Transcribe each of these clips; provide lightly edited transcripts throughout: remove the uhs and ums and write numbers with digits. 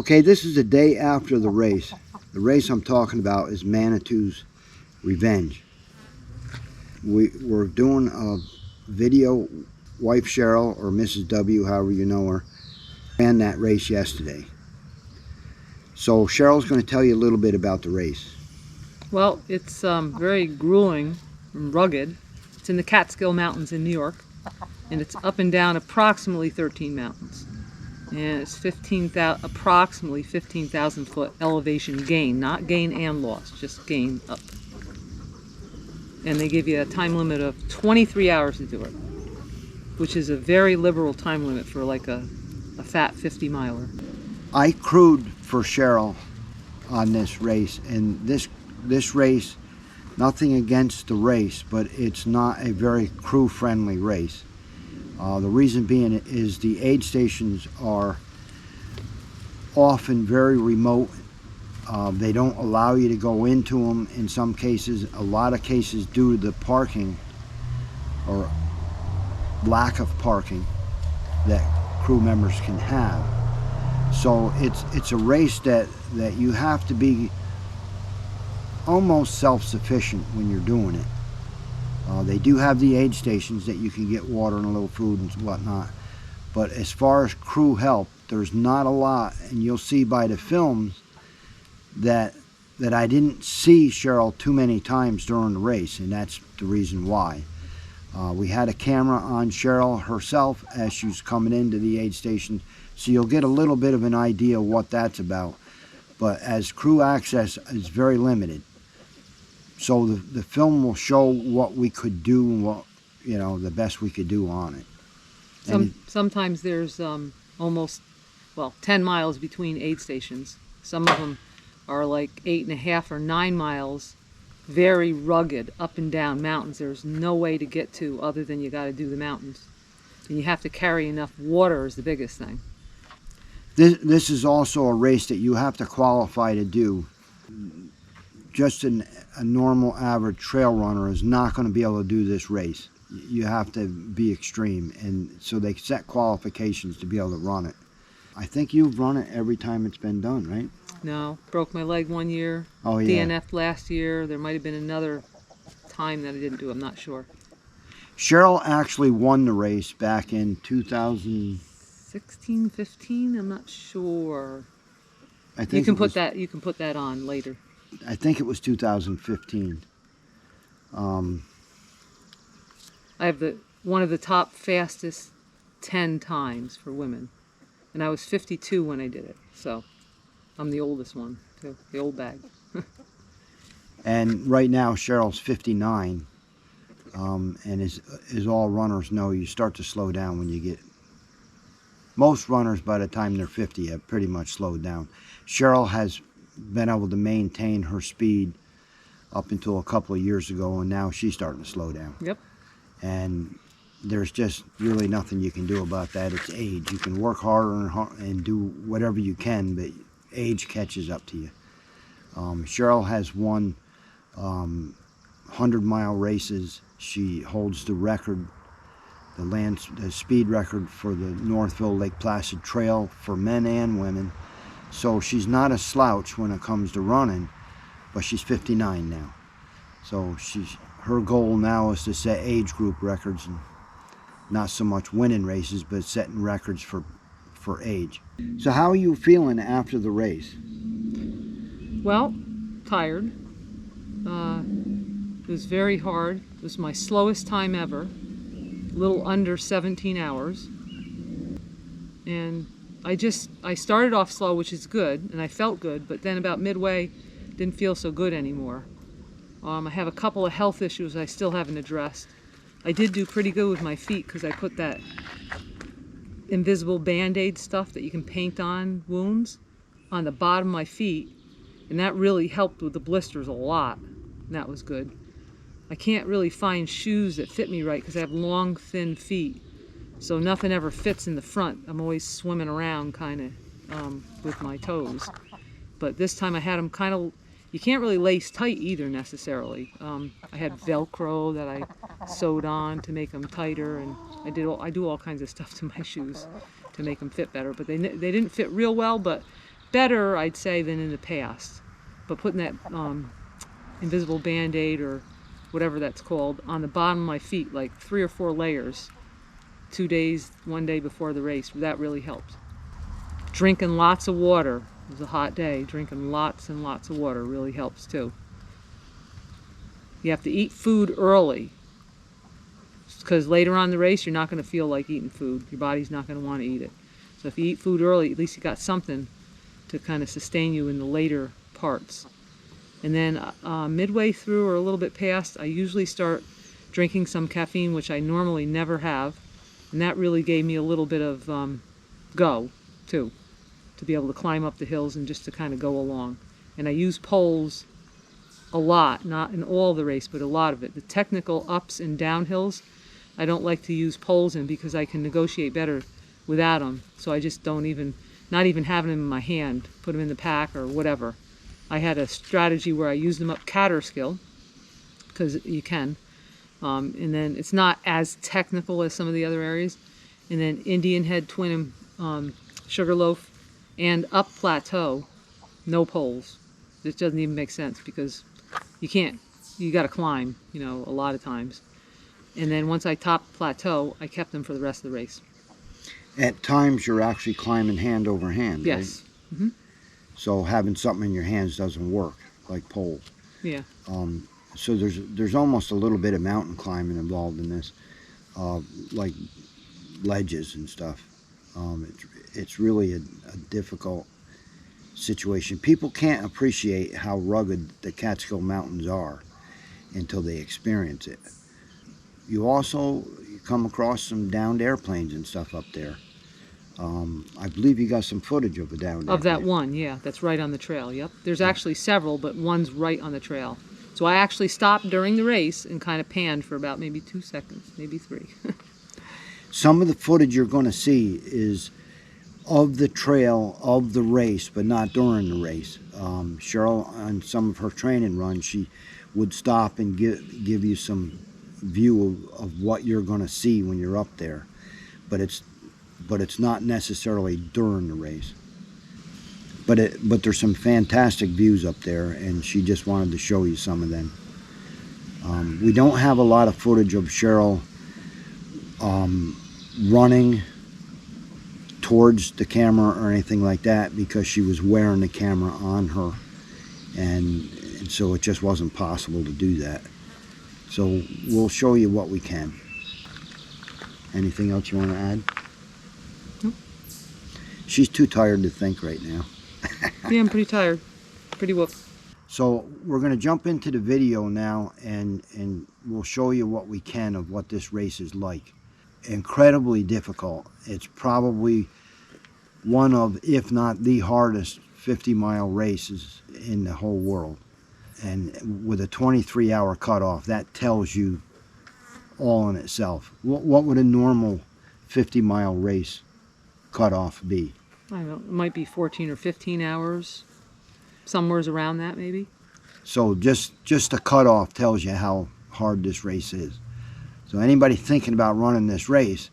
Okay, this is the day after the race. The race I'm talking about is Manitou's Revenge. We're doing a video. Wife Cheryl, or Mrs. W, however you know her, ran that race yesterday. So Cheryl's going to tell you a little bit about the race. Well, it's very grueling and rugged. It's in the Catskill Mountains in New York, and it's up and down approximately 13 mountains. And it's approximately 15,000 foot elevation gain, not gain and loss, just gain up. And they give you a time limit of 23 hours to do it, which is a very liberal time limit for like a fat 50-miler. I crewed for Cheryl on this race, and this race, nothing against the race, but it's not a very crew-friendly race. The reason being is the aid stations are often very remote. They don't allow you to go into them in some cases. A lot of cases due to the parking or lack of parking that crew members can have. So it's a race that you have to be almost self-sufficient when you're doing it. They do have the aid stations that you can get water and a little food and whatnot, but as far as crew help, there's not a lot. And you'll see by the films that I didn't see Cheryl too many times during the race, and that's the reason why. We had a camera on Cheryl herself as she was coming into the aid station, so you'll get a little bit of an idea of what that's about. But as crew access is very limited, so the film will show what we could do and what, the best we could do on it. Sometimes there's almost 10 miles between aid stations. Some of them are like 8.5 or 9 miles, very rugged, up and down mountains. There's no way to get to other than you got to do the mountains. And you have to carry enough water is the biggest thing. This is also a race that you have to qualify to do. Just a normal average trail runner is not going to be able to do this race. You have to be extreme, and so they set qualifications to be able to run it. I think you've run it every time it's been done, right? No, broke my leg one year. Oh yeah. DNF'd last year. There might have been another time that I didn't do. I'm not sure. Cheryl actually won the race back in 2016, 15. I'm not sure. I think you can put that on later. I think it was 2015. I have one of the top fastest 10 times for women, and I was 52 when I did it. So I'm the oldest one, too, the old bag. And right now Cheryl's 59, and as all runners know, you start to slow down when you get. Most runners by the time they're 50 have pretty much slowed down. Cheryl has been able to maintain her speed up until a couple of years ago, and now she's starting to slow down. Yep. And there's just really nothing you can do about that. It's age. You can work harder and do whatever you can, but age catches up to you. Cheryl has won 100-mile races. She holds the record, the speed record for the Northville Lake Placid Trail for men and women. So she's not a slouch when it comes to running, but she's 59 now. So her goal now is to set age group records, and not so much winning races, but setting records for age. So how are you feeling after the race? Well, tired. It was very hard. It was my slowest time ever, a little under 17 hours. And I started off slow, which is good, and I felt good, but then about midway, didn't feel so good anymore. I have a couple of health issues I still haven't addressed. I did do pretty good with my feet because I put that invisible Band-Aid stuff that you can paint on wounds on the bottom of my feet, and that really helped with the blisters a lot, and that was good. I can't really find shoes that fit me right because I have long, thin feet. So nothing ever fits in the front. I'm always swimming around kind of with my toes. But this time I had them kind of, you can't really lace tight either necessarily. I had Velcro that I sewed on to make them tighter, and I do all kinds of stuff to my shoes to make them fit better. But they didn't fit real well, but better, I'd say, than in the past. But putting that invisible Band-Aid or whatever that's called on the bottom of my feet, like 3 or 4 layers, 2 days, 1 day before the race, that really helped. Drinking lots of water. It was a hot day. Drinking lots and lots of water really helps too. You have to eat food early, because later on in the race you're not going to feel like eating food. Your body's not going to want to eat it. So if you eat food early, at least you got something to kind of sustain you in the later parts. And then midway through or a little bit past, I usually start drinking some caffeine, which I normally never have. And that really gave me a little bit of go, too, to be able to climb up the hills and just to kind of go along. And I use poles a lot, not in all the race, but a lot of it. The technical ups and down hills, I don't like to use poles in because I can negotiate better without them. So I just don't even, not even having them in my hand, put them in the pack or whatever. I had a strategy where I used them up Catterskill, because you can. And then it's not as technical as some of the other areas. And then Indian Head, Twin, Sugarloaf, and up Plateau, no poles. This doesn't even make sense because you can't, you got to climb, you know, a lot of times. And then once I topped Plateau, I kept them for the rest of the race. At times you're actually climbing hand over hand, yes. Right? Mm-hmm. So having something in your hands doesn't work, like poles. Yeah. So there's almost a little bit of mountain climbing involved in this, like ledges and stuff. It's really a difficult situation. People can't appreciate how rugged the Catskill Mountains are until they experience it. You also come across some downed airplanes and stuff up there. I believe you got some footage of a downed Of that airplane. one, yeah, that's right on the trail, yep. There's actually several, but one's right on the trail. So I actually stopped during the race and kind of panned for about maybe 2 seconds, maybe 3. Some of the footage you're going to see is of the trail of the race, but not during the race. Cheryl, on some of her training runs, she would stop and give you some view of what you're going to see when you're up there. But it's not necessarily during the race. But there's some fantastic views up there, and she just wanted to show you some of them. We don't have a lot of footage of Cheryl running towards the camera or anything like that because she was wearing the camera on her, and so it just wasn't possible to do that. So we'll show you what we can. Anything else you want to add? Nope. She's too tired to think right now. Yeah, I'm pretty tired. Pretty whooped. So we're going to jump into the video now, and we'll show you what we can of what this race is like. Incredibly difficult. It's probably one of, if not the hardest 50-mile races in the whole world. And with a 23-hour cutoff, that tells you all in itself. What would a normal 50-mile race cutoff be? I don't know, it might be 14 or 15 hours, somewhere's around that maybe. So just the cutoff tells you how hard this race is. So anybody thinking about running this race,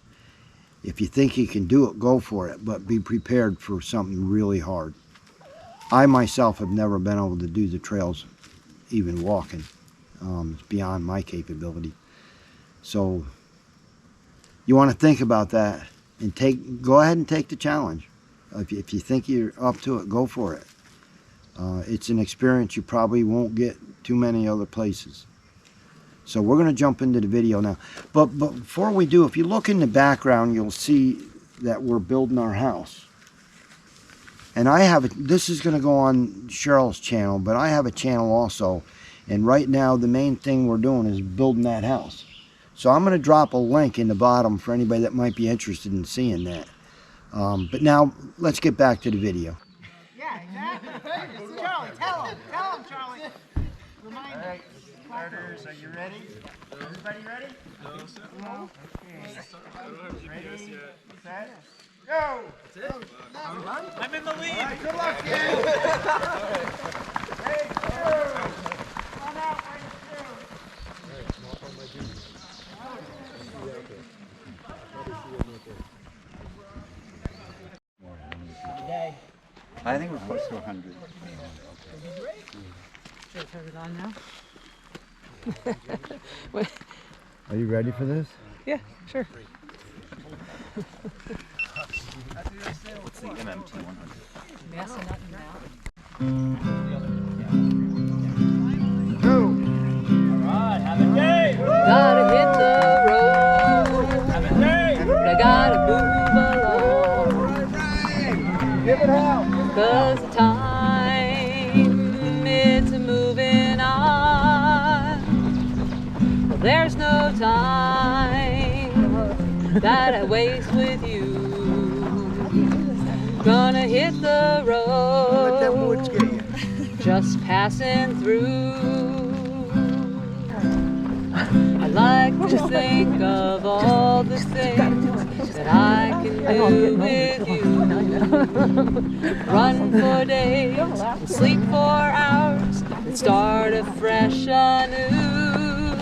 if you think you can do it, go for it, but be prepared for something really hard. I myself have never been able to do the trails, even walking. It's beyond my capability. So you want to think about that and go ahead and take the challenge. If you think you're up to it, go for it. It's an experience you probably won't get too many other places. So we're going to jump into the video now. But before we do, if you look in the background, you'll see that we're building our house. And this is going to go on Cheryl's channel, but I have a channel also. And right now, the main thing we're doing is building that house. So I'm going to drop a link in the bottom for anybody that might be interested in seeing that. But now, let's get back to the video. Yeah, exactly. Charlie, tell him, Charlie. Remind him. All right, starters, are you ready? Everybody ready? No. Okay. Ready, set, go! That's it? I'm in the lead. All right, good luck, kid. Ready, go! Come out, ready, go! Day. I think we're close to 100. Should I turn it on now? Are you ready for this? Yeah, sure. What's the MMT 100? Mass and nothing now. Alright, have a day! Gotta hit the road. Have a day! I gotta move along. Give it hell! 'Cause the time it's moving on. Well, there's no time that I waste with you. Gonna hit the road. Let them woods get you. Just passing through. I like to think of all the things that I can do with you. Run for days, and sleep for hours, and start afresh anew.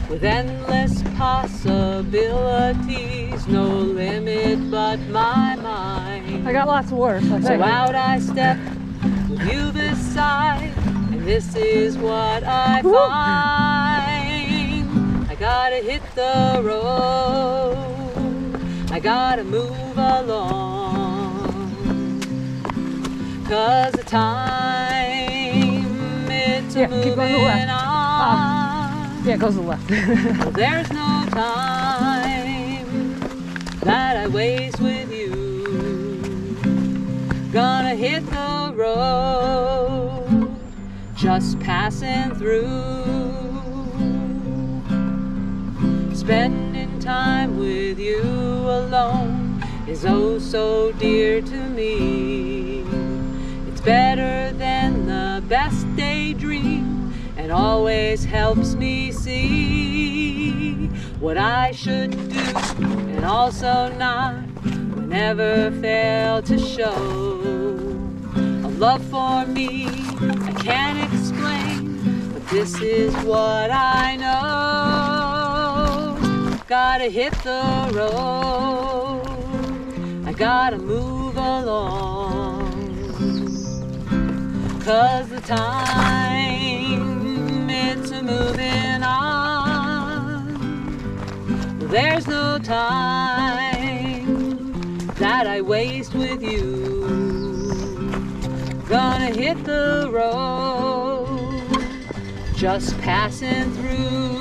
With endless possibilities, no limit but my mind. I got lots of work. So out I step with you beside, and this is what I find. I gotta hit the road, I gotta move along, 'cause the time it's Yeah, keep going to the moving left. on. Yeah, it goes to the left. Well, there's no time that I waste with you. Gonna hit the road, just passing through. Spending time with you alone is oh so dear to me. It's better than the best daydream, and always helps me see what I should do and also not, never fail to show. A love for me I can't explain, but this is what I know. Gotta hit the road, I gotta move along, 'cause the time it's moving on. There's no time that I waste with you. Gonna hit the road, just passing through.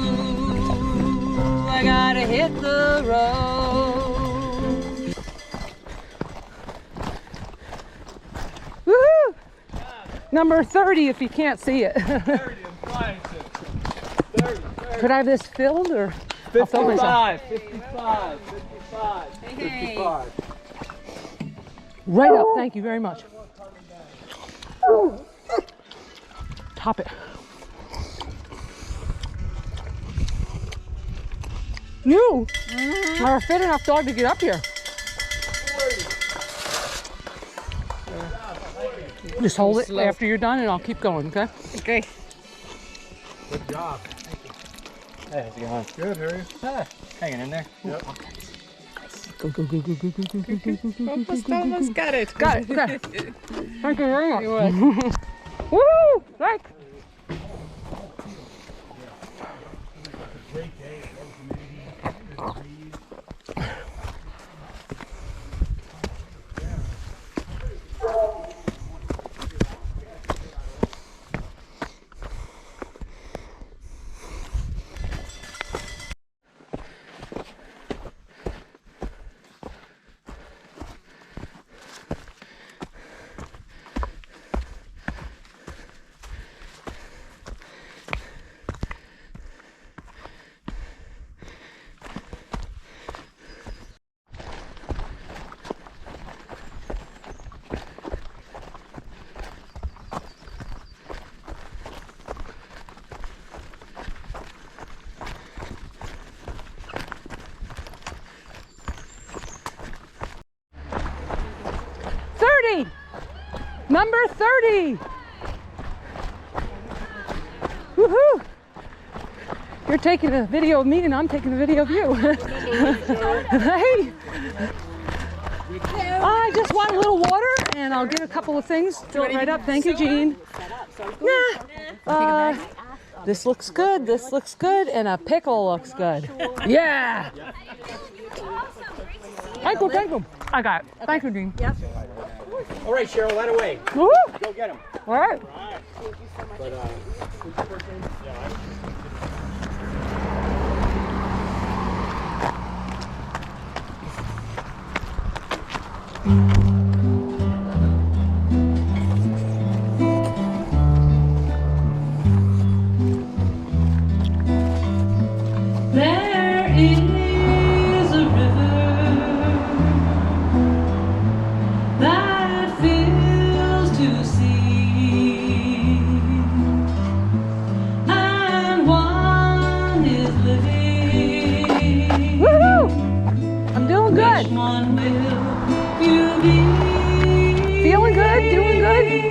I gotta hit the road. Woohoo! Number 30 if you can't see it. 30, I'm trying to. 30, 30. Could I have this filmed or? I'll film myself. 55, 55, 55. Right up, thank you very much. Top it. You are a fit enough dog to get up here. Just hold it after you're done and I'll keep going, okay? Okay. Good job. Hey, how's it going? Good, Harry. Hanging in there. Yep. Go, go, go, go, go, go, go, go, go, go, Almost got it. Got it, okay. Thank you very much. Woo! Thanks. Number 30. Woohoo! You're taking a video of me and I'm taking a video of you. Hey! I just want a little water and I'll get a couple of things. Fill it right up. Thank you, Jean. Nah. This looks good. This looks good, and a pickle looks good. Yeah. Thank you. I got it. Thank you, Jean. Yes. All right, Cheryl, that away. Woo! Go get him. All right. There is a river that fills to sea, and one is living. Woohoo! I'm doing good. Which one will you be? Feeling good? Doing good?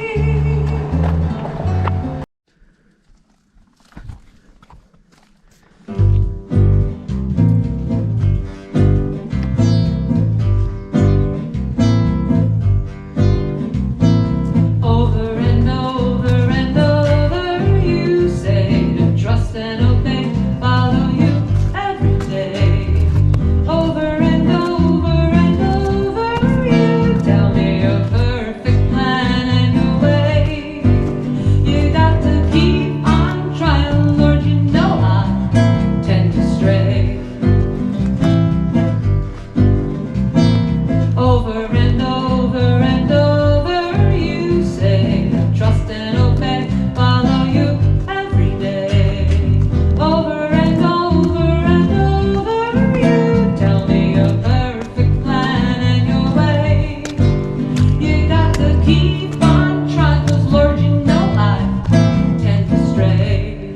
Over and over and over you say to trust and obey, follow you every day. Over and over you tell me your perfect plan and your way. You got to keep on trying, Lord, you know I tend to stray. Over and over you say trust and obey, follow you every day. Over and over you tell me your perfect plan and your way. You got to keep on trying, 'cause Lord, you know I tend to stray.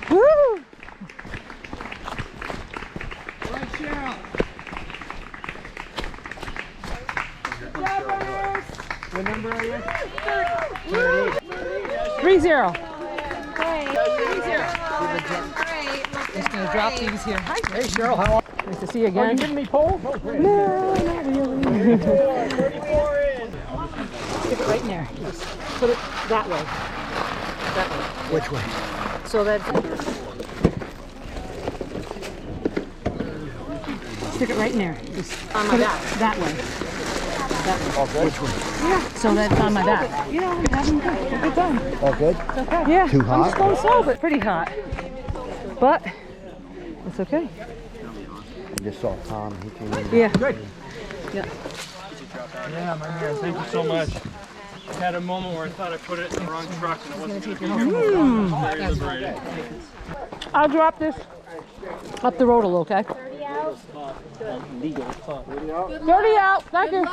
Woo! All right, Cheryl. What number are you? 3-0. Just gonna drop these here. Hey, Cheryl, how are Nice to see you you? again. Giving me poles? Oh, great. No, not really. 34 in. Stick it right in there. Just put it that way. That way. Which way? So that. Stick it right in there. Just on my back. That way. That way. All good? Which way? Yeah. So that it's on my back. You know, you're having a good time. All good? Okay. Yeah. Too I'm hot? just going slow, but pretty hot. But it's okay. I just saw Tom. He came in. Yeah. Good. Yeah. Yeah, my man, thank you so much. I had a moment where I thought I put it in the wrong truck and it wasn't going to be here. Very liberating. I'll drop this up the road a little, okay? 30 out. Thank you.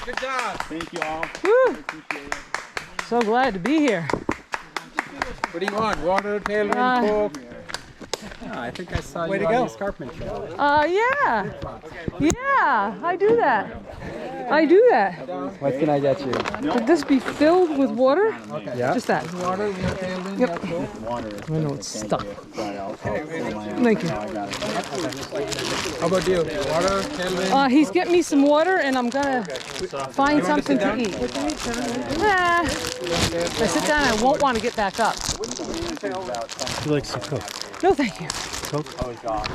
Good job. Thank you all. Woo. So glad to be here. What do you want? Water, tailwind, Coke? I think I saw you on the escarpment show. Yeah. Yeah, I do that. I do that. What can I get you? Would this be filled with water? Okay. Yeah. Just that. Water, we have tailwind, Yep. we have Coke. I know it's stuck. Thank you. How about you? Water, tailwind? He's getting me some water, and I'm gonna find something to eat. Nah. If I sit down, I won't want to get back up. He likes some Coke. No, thank you. Coke? Oh, God.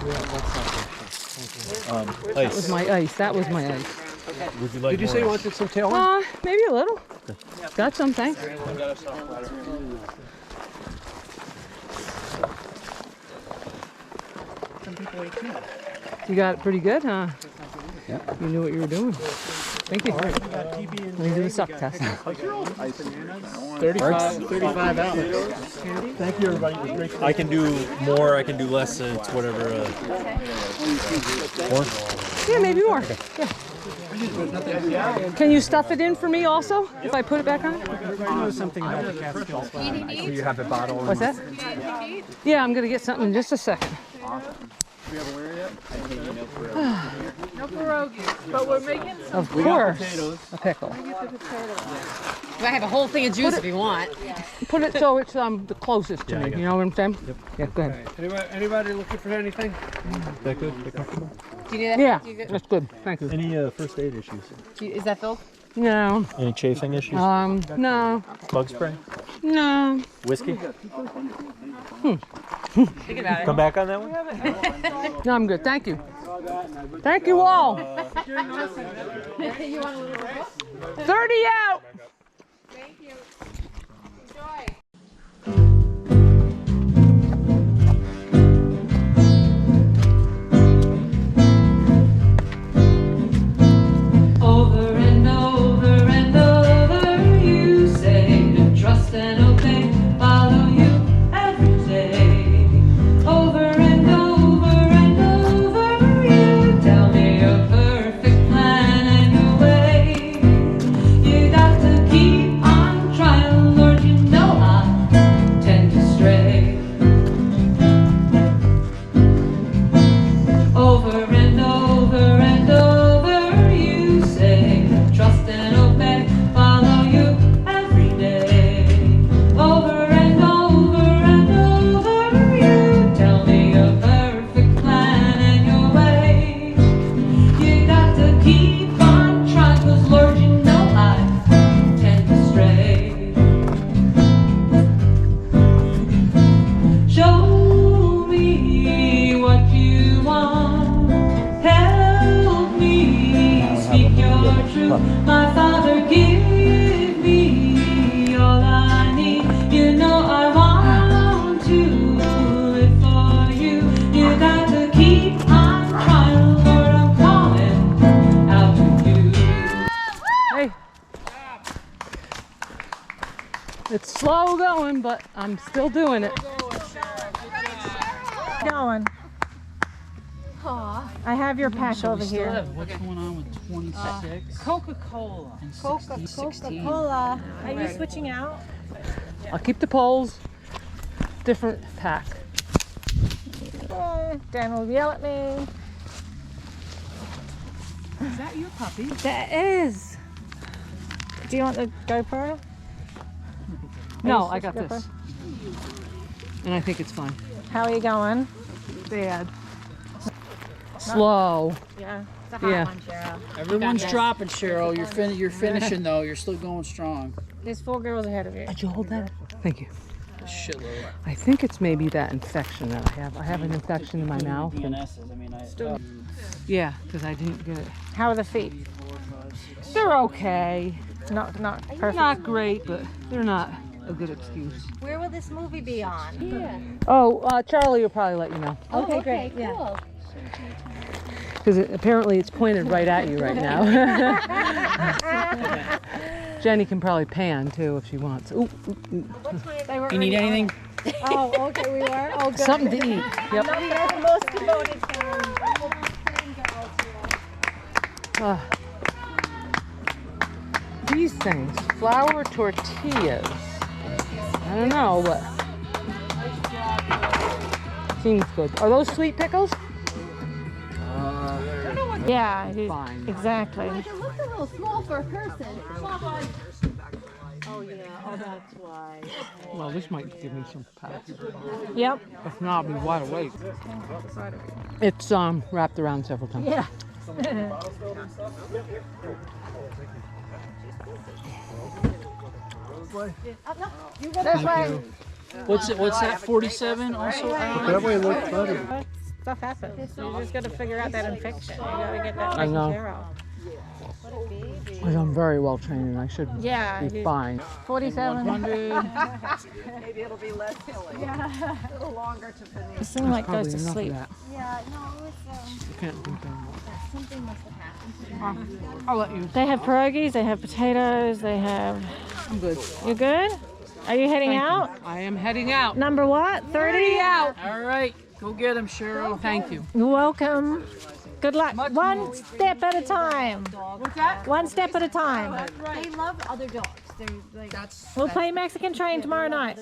That was my ice. That was my ice. Would you like Did you say you wanted some tailwind? Maybe a little. Got some, thanks. You got it pretty good, huh? Yeah. You knew what you were doing. Thank you. Let me do the suck test. 35 hours. Thank you, everybody. It was great. I can do more, I can do less. It's whatever. More? Yeah, maybe more. Yeah. Can you stuff it in for me also, if I put it back on? I know something about the Catskills. So you have the bottle. What's that? Yeah, I'm going to get something in just a second. No pierogies, but we're making some. Of course, a pickle. I have a whole thing of juice if you want. Put it so it's the closest to me. You know what I'm saying? Yep. Yeah, go ahead. Anybody looking for anything? That good? That comfortable? Do you need that? Yeah, Do you get- that's good. Thank you. Any first aid issues? Is that filled? No. Any chafing issues? No. Bug spray? No. Whiskey? Think about it. Come back on that one? No, I'm good. Thank you. Thank you all. You want a little bit? 30 out. Thank you. Enjoy. Over and over and over you say to trust and obey, follow you every day. Over and over you tell me your perfect plan and your way. You got to keep on trying, Lord, you know I tend to stray. Over and over you say, trust and obey, follow you every day. Over and over you tell me your perfect plan and your way. You got to keep on trying, 'cause Lord, you know I tend to stray. Show me what you want. Help me speak your truth. My Father, give me all I need. You know I want to live for you. You got to keep on trying, Lord, I'm calling out to you. Hey. It's slow going, but I'm still doing it. Going. I have your pack over here. What's going on with 26? Coca-Cola. Coca-Cola. Are you switching out? I'll keep the poles. Different pack. Dan will yell at me. Is that your puppy? That is. Do you want the GoPro? No, you I got switch this. And I think it's fine. How are you going? Bad. Slow. Yeah. It's a hot Yeah. one, Cheryl. Everyone's dropping, Cheryl. You're finishing though. You're still going strong. There's 4 girls ahead of you. Did you hold that? Thank you. A shitload. I think it's maybe that infection that I have. I have an infection in my mouth. And, DNSs. I mean, yeah, because I didn't get it. How are the feet? They're okay. Not perfect. Not great, but they're not a good excuse. Where will this movie be on? Oh, Charlie will probably let you know. Okay, great. Yeah. Because apparently it's pointed right at you right now. Jenny can probably pan too if she wants. Ooh, you need anything? Oh, okay, we were. Oh, good. something to eat. Yep. They're the most devoted fans. These things, flour tortillas. I don't know, but seems good. Are those sweet pickles? Yeah, Fine. exactly. It looks a little small for a person. Oh yeah, oh that's why. Well, this might give me some power. Yep. If not, I'll be wide awake. It's wrapped around several times. Yeah. This way. What's it? What's that? 47 also? That way it looks better. Stuff happens. You just got to figure out that infection. You got to get that I taken know. care of. Because I'm very well trained and I should Yeah. be fine. 47. 100. Maybe it'll be less hilly. Yeah. A little longer to finish. This thing like Probably goes to enough sleep. of that. Yeah, no, it's You can't drink anymore. something must have happened. I'll let you. They have pierogies, they have potatoes, they have... I'm good. You good? Are you heading out? I am heading out. Number what? 30? out. All right. Go get him, Cheryl. Thank you. You're welcome. Good luck. One step at a time. What's that? One step at a time. They love other dogs. They're like, We'll play Mexican Train tomorrow night.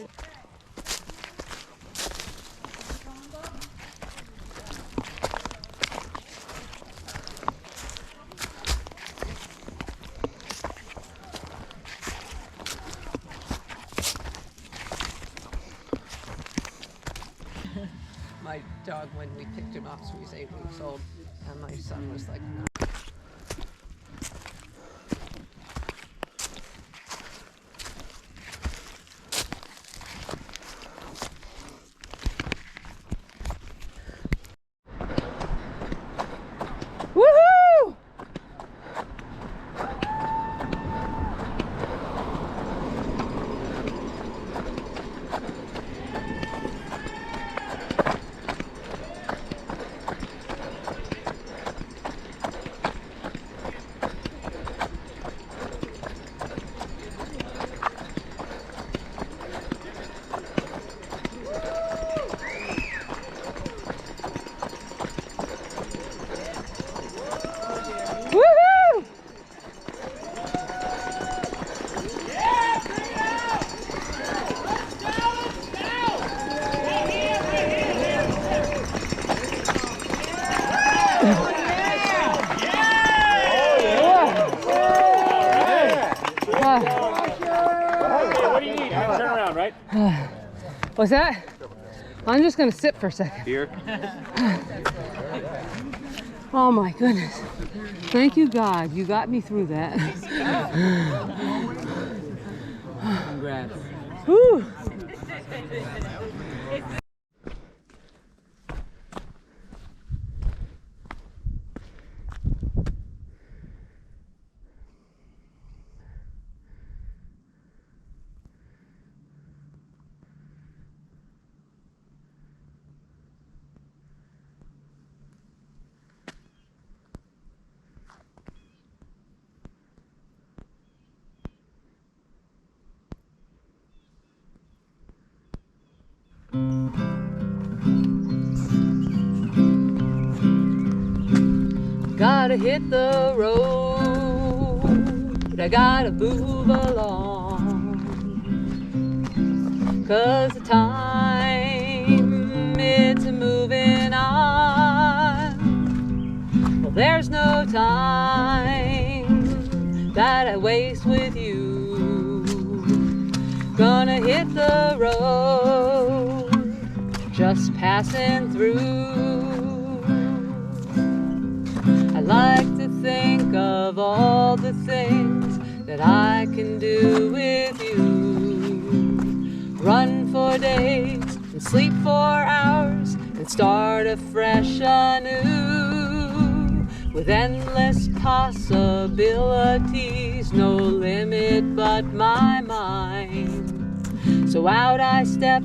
My dog, when we picked him up, so he was 8 weeks old, and my son was like 9. Woohoo! Woohoo! What do you need? Turn around, right? What's that? I'm just gonna sit for a second. Here. Oh my goodness. Thank you, God. You got me through that. Congrats. Whew. Gotta hit the road, I gotta move along, 'cause the time it's moving on. Well, there's no time that I waste with you. Gonna hit the road, just passing through. I like to think of all the things that I can do with you. Run for days and sleep for hours and start afresh anew. With endless possibilities, no limit but my mind. So out I step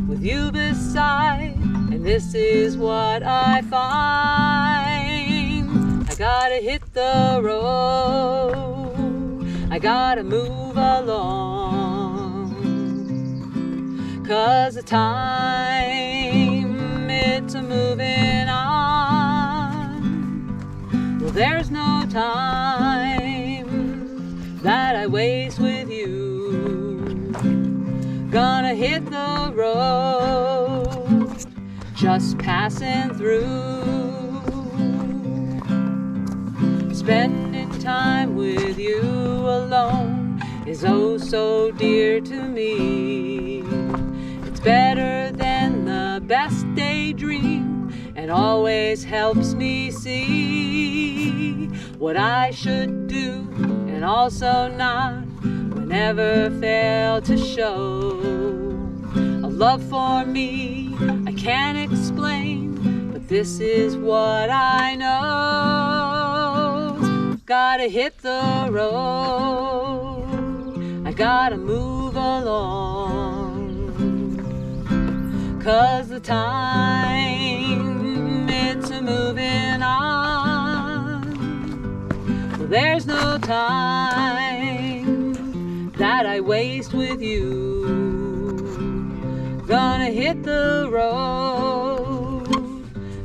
with you beside, and this is what I find. I gotta hit the road, I gotta move along, 'cause the time it's moving on. Well, there's no time that I waste with you. Gonna just passing through. Spending time with you alone is oh so dear to me. It's better than the best daydream and always helps me see what I should do and also not, never fail to show a love for me I can't explain, but this is what I know. Gotta hit the road, I gotta move along, 'cause the time it's a moving on. Well, there's no time that I waste with you. Gonna hit the road,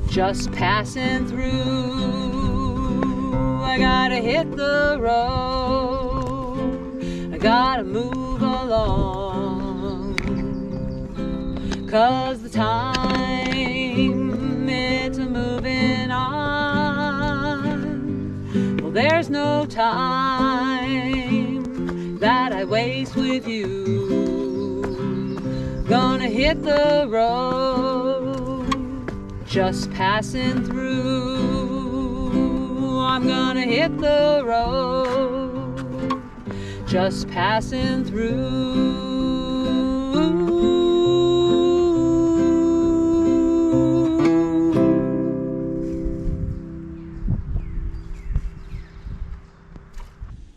just passing through. I gotta hit the road, I gotta move along, 'cause the time it's a moving on. Well, there's no time that I waste with you. Gonna hit the road, just passing through. I'm gonna hit the road, just passing through.